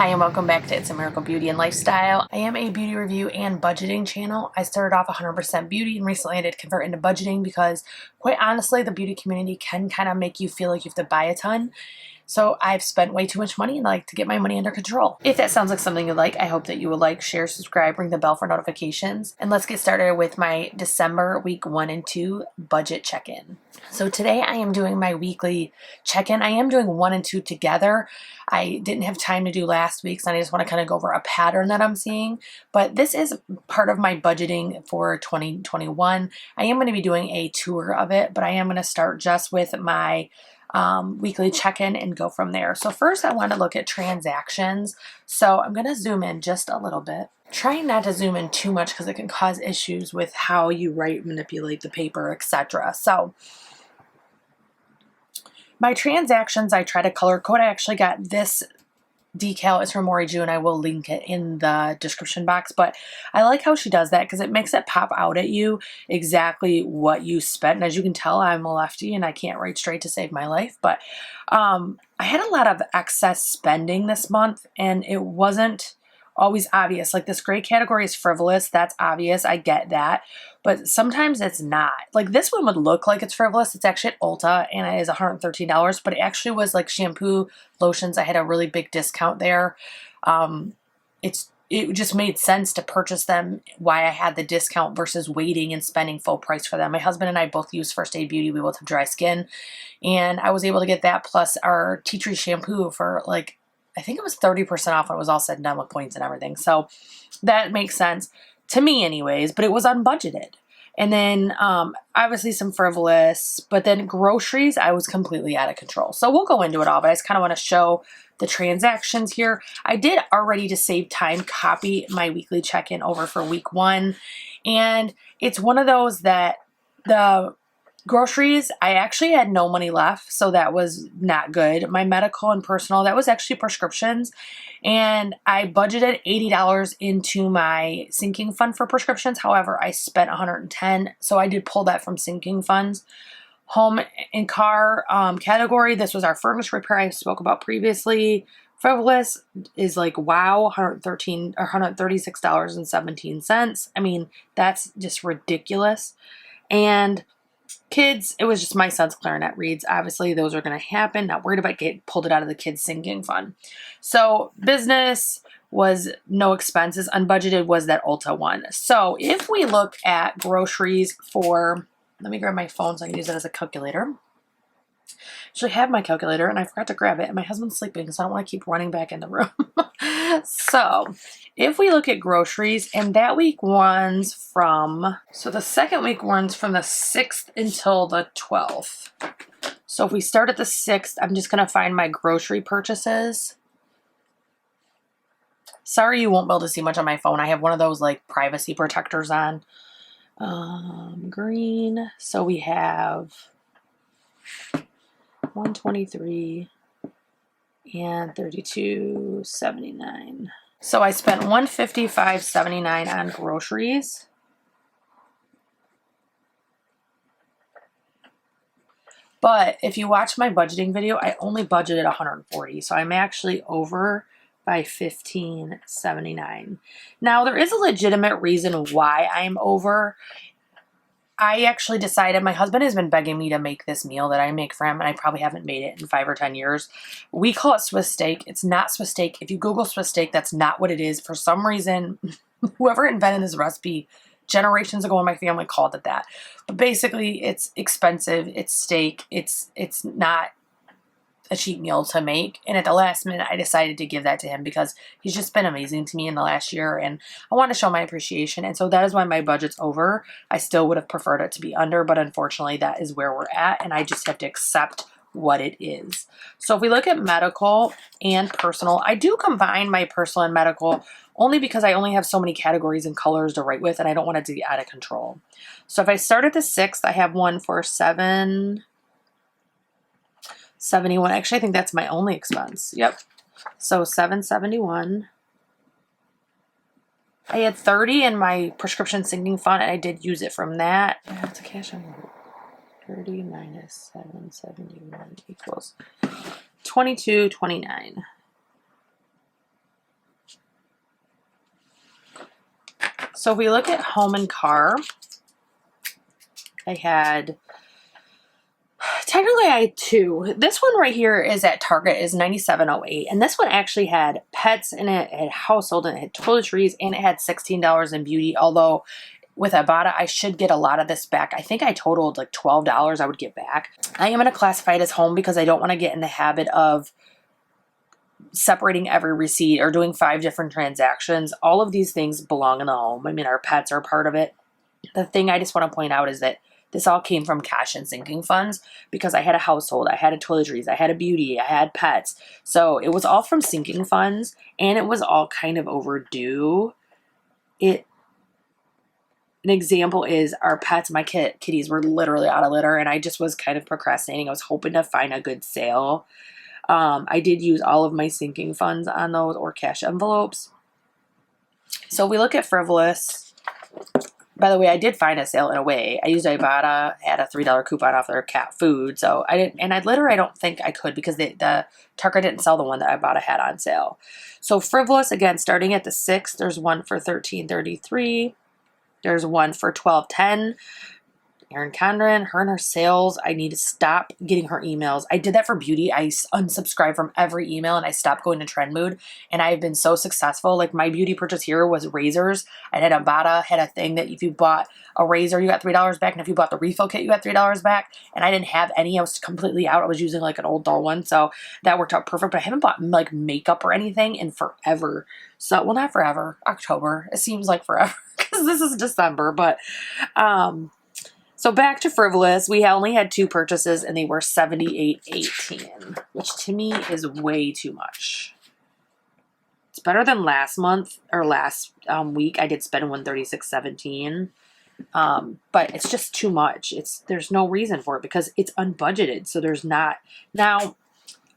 Hi and welcome back to It's a Miracle Beauty and Lifestyle. I am a beauty review and budgeting channel. I started off 100% beauty and recently I did convert into budgeting because quite honestly the beauty community can kind of make you feel like you have to buy a ton. So I've spent way too much money and I like to get my money under control. If that sounds like something you like, I hope that you will like, share, subscribe, ring the bell for notifications. And let's get started with my December week 1 and 2 budget check-in. So today I am doing my weekly check-in. I am doing 1 and 2 together. I didn't have time to do last week's and I just want to kind of go over a pattern that I'm seeing. But this is part of my budgeting for 2021. I am going to be doing a tour of it, but I am going to start just with my weekly check-in and go from there. So first I want to look at transactions. So I'm going to zoom in just a little bit. Trying not to zoom in too much because it can cause issues with how you manipulate the paper, etc. So my transactions, I try to color code. I actually got this decal. It's from Maury Ju, and I will link it in the description box. But I like how she does that because it makes it pop out at you exactly what you spent. And as you can tell, I'm a lefty and I can't write straight to save my life. But I had a lot of excess spending this month, and it wasn't always obvious. Like this gray category is frivolous. That's obvious. I get that. But sometimes it's not. Like this one would look like it's frivolous. It's actually at Ulta and it is $113, but it actually was like shampoo, lotions. I had a really big discount there. It just made sense to purchase them while I had the discount versus waiting and spending full price for them. My husband and I both use First Aid Beauty. We both have dry skin. And I was able to get that plus our tea tree shampoo for like, I think it was 30% off when it was all said and done with points and everything. So that makes sense to me anyways, but it was unbudgeted. And then obviously some frivolous, but then groceries, I was completely out of control. So we'll go into it all, but I just kind of want to show the transactions here. I did already, to save time, copy my weekly check-in over for week 1. And it's one of those that the groceries, I actually had no money left, so that was not good. My medical and personal, that was actually prescriptions, and I budgeted $80 into my sinking fund for prescriptions. However, I spent $110, so I did pull that from sinking funds. Home and car category, this was our furnace repair I spoke about previously. Frivolous is like, wow, $136.17. I mean, that's just ridiculous. And kids, it was just my son's clarinet reeds. Obviously, those are going to happen. Not worried about getting pulled it out of the kids' sinking fund. So business was no expenses. Unbudgeted was that Ulta one. So if we look at groceries for, let me grab my phone so I can use it as a calculator. Actually, I have my calculator and I forgot to grab it, and my husband's sleeping, so I don't want to keep running back in the room. So if we look at groceries, and that week one's from, so the second week one's from the 6th until the 12th. So if we start at the 6th, I'm just going to find my grocery purchases. Sorry you won't be able to see much on my phone. I have one of those like privacy protectors on. Green. So we have 123 and 32.79. So I spent $155.79 on groceries. But if you watch my budgeting video, I only budgeted $140. So I'm actually over by $15.79. Now there is a legitimate reason why I'm over. I actually decided, my husband has been begging me to make this meal that I make for him, and I probably haven't made it in 5 or 10 years. We call it Swiss steak. It's not Swiss steak. If you Google Swiss steak, that's not what it is. For some reason, whoever invented this recipe generations ago in my family called it that. But basically, it's expensive. It's steak. It's not a cheap meal to make. And at the last minute, I decided to give that to him because he's just been amazing to me in the last year, and I want to show my appreciation. And so that is why my budget's over. I still would have preferred it to be under, but unfortunately that is where we're at, and I just have to accept what it is. So if we look at medical and personal, I do combine my personal and medical only because I only have so many categories and colors to write with, and I don't want it to get out of control. So if I start at the 6th, I have one for $7.71. Actually, I think that's my only expense. Yep. So $7.71. I had 30 in my prescription sinking fund, and I did use it from that. That's a cash envelope. 30 minus 771 equals 22.29. So if we look at home and car, technically I had two. This one right here is at Target, is $97.08. And this one actually had pets in it, it had household, and it had toiletries, and it had $16 in beauty. Although with Ibotta, I should get a lot of this back. I think I totaled like $12 I would get back. I am going to classify it as home because I don't want to get in the habit of separating every receipt or doing 5 different transactions. All of these things belong in the home. I mean, our pets are a part of it. The thing I just want to point out is that this all came from cash and sinking funds because I had a household, I had a toiletries, I had a beauty, I had pets. So it was all from sinking funds, and it was all kind of overdue. An example is our pets, my kitties were literally out of litter, and I just was kind of procrastinating. I was hoping to find a good sale. I did use all of my sinking funds on those, or cash envelopes. So we look at frivolous. By the way, I did find a sale in a way. I used Ibotta, had a $3 coupon off their cat food. So I didn't, and I don't think I could because the Target didn't sell the one that Ibotta had on sale. So frivolous, again, starting at the 6th, there's one for $13.33. There's one for $12.10. Erin Condren, her and her sales, I need to stop getting her emails. I did that for beauty. I unsubscribed from every email and I stopped going to Trend Mood, and I've been so successful. Like my beauty purchase here was razors. I had Ibotta, had a thing that if you bought a razor, you got $3 back, and if you bought the refill kit, you got $3 back, and I didn't have any. I was completely out. I was using like an old dull one, so that worked out perfect, but I haven't bought like makeup or anything in forever. So, well, not forever, October. It seems like forever because this is December, but, so back to frivolous, we only had 2 purchases and they were $78.18, which to me is way too much. It's better than last month or last week. I did spend $136.17, but it's just too much. There's no reason for it because it's unbudgeted. So there's not. Now,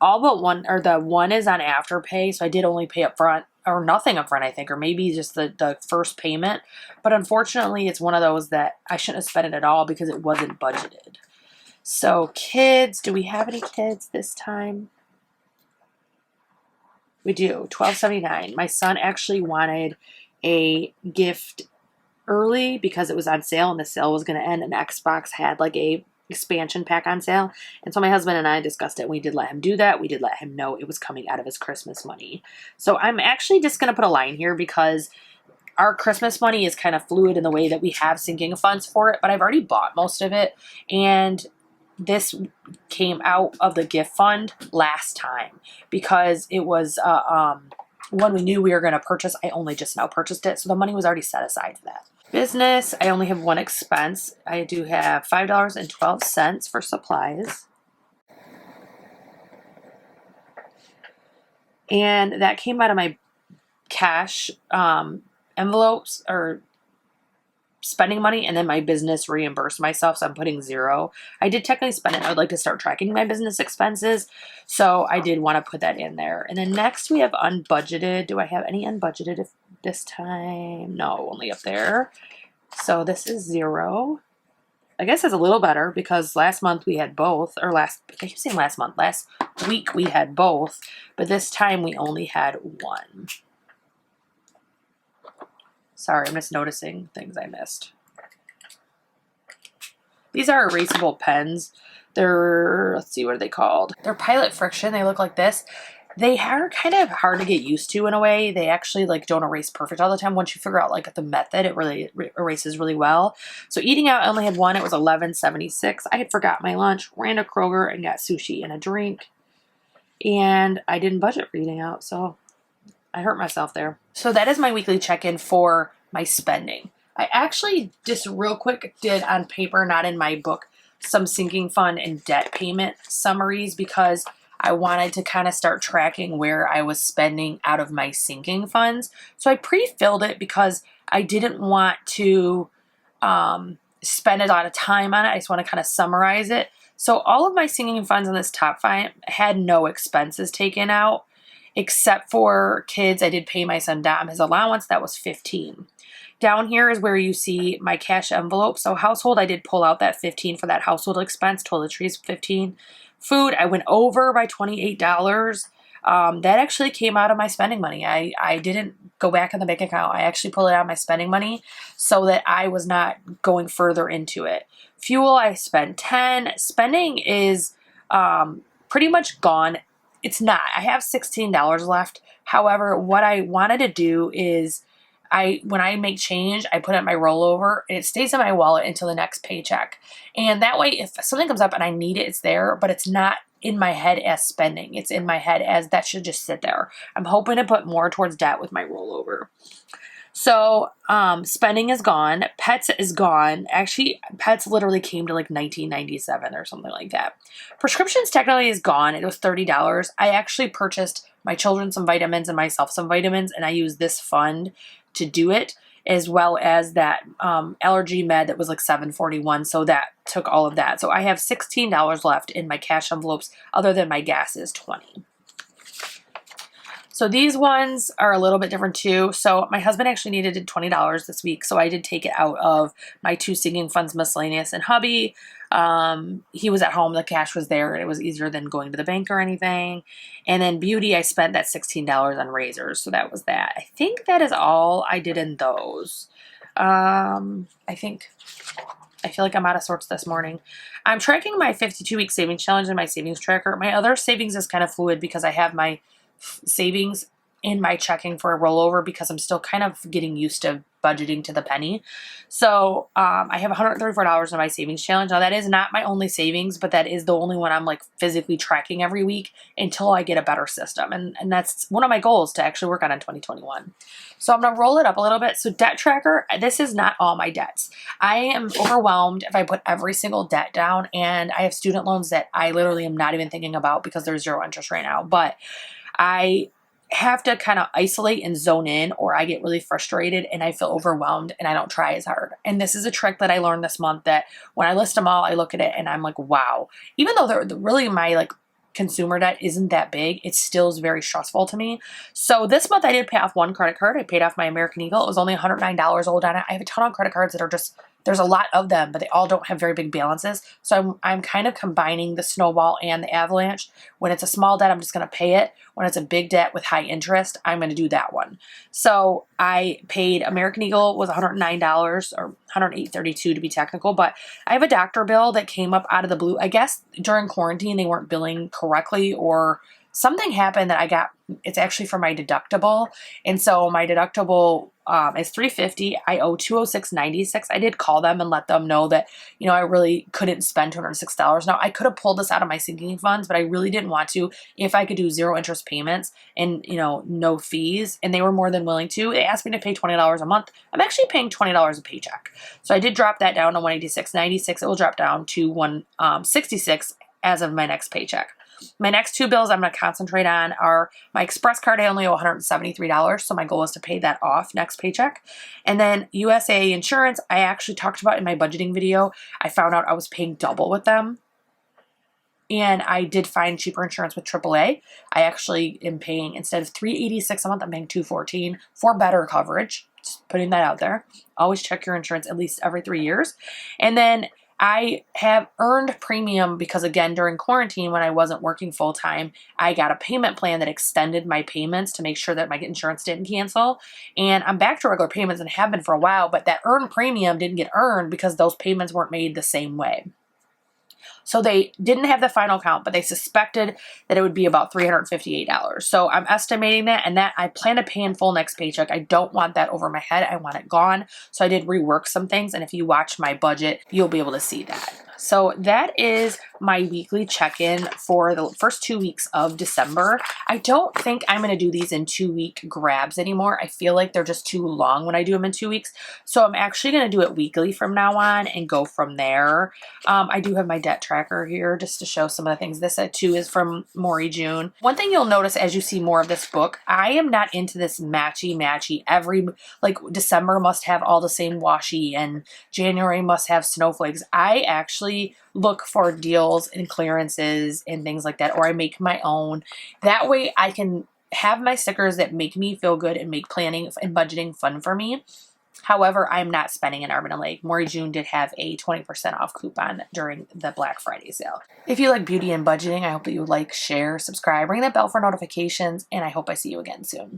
all but one, or the one is on Afterpay, so I did only pay up front, or nothing up front, I think, or maybe just the first payment. But unfortunately, it's one of those that I shouldn't have spent it at all because it wasn't budgeted. So kids, do we have any kids this time? We do, $12.79. My son actually wanted a gift early because it was on sale and the sale was going to end, and Xbox had like a expansion pack on sale. And so my husband and I discussed it. We did let him do that. We did let him know it was coming out of his Christmas money. So I'm actually just going to put a line here because our Christmas money is kind of fluid in the way that we have sinking funds for it, but I've already bought most of it. And this came out of the gift fund last time because it was when we knew we were going to purchase. I only just now purchased it, so the money was already set aside for that. Business, I only have one expense. I do have $5.12 for supplies. And that came out of my cash envelopes or spending money, and then my business reimbursed myself, so I'm putting 0. I did technically spend it. I would like to start tracking my business expenses, so I did want to put that in there. And then next we have unbudgeted. Do I have any unbudgeted this time? No, only up there. So this is 0. I guess it's a little better because last month we had both, or I keep saying last month, last week we had both, but this time we only had one. Sorry, I'm just noticing things I missed. These are erasable pens. They're, let's see, what are they called? They're Pilot Friction. They look like this. They are kind of hard to get used to in a way. They actually like don't erase perfect all the time. Once you figure out like the method, it really erases really well. So eating out, I only had one. It was $11.76. I had forgot my lunch, ran to Kroger and got sushi and a drink. And I didn't budget for eating out, so I hurt myself there. So that is my weekly check-in for my spending. I actually just real quick did on paper, not in my book, some sinking fund and debt payment summaries because I wanted to kind of start tracking where I was spending out of my sinking funds. So I pre-filled it because I didn't want to spend a lot of time on it. I just want to kind of summarize it. So all of my sinking funds in this top 5 had no expenses taken out. Except for kids, I did pay my son Dom his allowance. That was $15. Down here is where you see my cash envelope. So household, I did pull out that $15 for that household expense. Toiletries, $15. Food, I went over by $28. That actually came out of my spending money. I didn't go back in the bank account. I actually pull it out of my spending money so that I was not going further into it. Fuel, I spent 10. Spending is pretty much gone. It's not. I have $16 left. However, what I wanted to do is when I make change, I put it in my rollover and it stays in my wallet until the next paycheck. And that way, if something comes up and I need it, it's there, but it's not in my head as spending. It's in my head as that should just sit there. I'm hoping to put more towards debt with my rollover. So spending is gone. Pets is gone. Actually, pets literally came to like 1997 or something like that. Prescriptions technically is gone. It was $30. I actually purchased my children some vitamins and myself some vitamins, and I used this fund to do it, as well as that allergy med that was like $7.41. So that took all of that. So I have $16 left in my cash envelopes, other than my gas is $20. So these ones are a little bit different too. So my husband actually needed $20 this week, so I did take it out of my 2 sinking funds, miscellaneous and hubby. He was at home, the cash was there, and it was easier than going to the bank or anything. And then beauty, I spent that $16 on razors, so that was that. I think that is all I did in those. I feel like I'm out of sorts this morning. I'm tracking my 52-week savings challenge in my savings tracker. My other savings is kind of fluid because I have my savings in my checking for a rollover because I'm still kind of getting used to budgeting to the penny. So I have $134 in my savings challenge. Now that is not my only savings, but that is the only one I'm like physically tracking every week until I get a better system. And that's one of my goals to actually work on in 2021. So I'm going to roll it up a little bit. So debt tracker, this is not all my debts. I am overwhelmed if I put every single debt down, and I have student loans that I literally am not even thinking about because there's 0 interest right now. But I have to kind of isolate and zone in, or I get really frustrated and I feel overwhelmed and I don't try as hard. And this is a trick that I learned this month, that when I list them all, I look at it and I'm like, wow, even though they're really my like consumer debt isn't that big, it still is very stressful to me. So this month I did pay off 1 credit card. I paid off my American Eagle. It was only $109 owed on it. I have a ton of credit cards that are just, there's a lot of them, but they all don't have very big balances. So I'm kind of combining the snowball and the avalanche. When it's a small debt, I'm just going to pay it. When it's a big debt with high interest, I'm going to do that one. So I paid American Eagle was $109 or $108.32 to be technical, but I have a doctor bill that came up out of the blue. I guess during quarantine, they weren't billing correctly, or something happened that I got, it's actually for my deductible. And so my deductible is $350. I owe $206.96. I did call them and let them know that, you know, I really couldn't spend $206. Now I could have pulled this out of my sinking funds, but I really didn't want to. If I could do 0 interest payments and, you know, no fees, and they were more than willing to. They asked me to pay $20 a month. I'm actually paying $20 a paycheck. So I did drop that down to $186.96. It will drop down to $166 as of my next paycheck. My next 2 bills I'm going to concentrate on are my express card. I only owe $173, so my goal is to pay that off next paycheck. And then USA insurance, I actually talked about in my budgeting video. I found out I was paying double with them, and I did find cheaper insurance with AAA. I actually am paying, instead of $386 a month, I'm paying $214 for better coverage. Just putting that out there. Always check your insurance at least every 3 years. And then I have earned premium because, again, during quarantine when I wasn't working full time, I got a payment plan that extended my payments to make sure that my insurance didn't cancel. And I'm back to regular payments and have been for a while, but that earned premium didn't get earned because those payments weren't made the same way. So they didn't have the final count, but they suspected that it would be about $358. So I'm estimating that, and that I plan to pay in full next paycheck. I don't want that over my head. I want it gone. So I did rework some things, and if you watch my budget, you'll be able to see that. So that is my weekly check-in for the first 2 weeks of December. I don't think I'm going to do these in 2-week grabs anymore. I feel like they're just too long when I do them in 2 weeks. So I'm actually going to do it weekly from now on and go from there. I do have my debt tracker here just to show some of the things. This too is from Maury June. One thing you'll notice as you see more of this book, I am not into this matchy. Every, like, December must have all the same washi and January must have snowflakes. I actually look for deals and clearances and things like that, or I make my own. That way I can have my stickers that make me feel good and make planning and budgeting fun for me. However, I'm not spending an arm and a leg. Maury June did have a 20% off coupon during the Black Friday sale. If you like beauty and budgeting, I hope that you like, share, subscribe, ring that bell for notifications, and I hope I see you again soon.